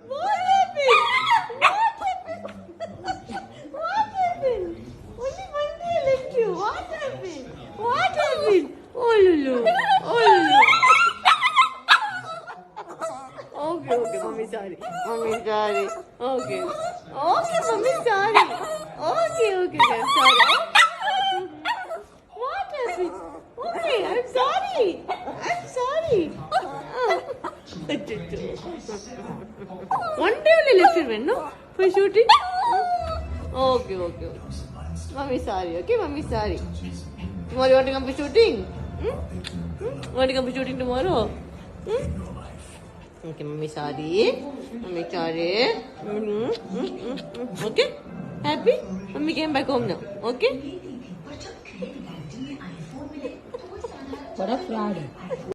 What happened? What happened? Only one day left you. What happened? What happened? Oh Lulu. Oh Lulu. Okay, mommy sorry. Mommy sorry. Okay, mommy sorry. Okay, I'm sorry. What happened? Okay, I'm sorry. One day only left it, no? For shooting? Okay. Mommy sorry, okay? Mommy sorry. Tomorrow you want to come for shooting? Want to come for shooting tomorrow? Okay, mommy sorry. Okay? Happy? Mommy came back home now. Okay? What a fraud.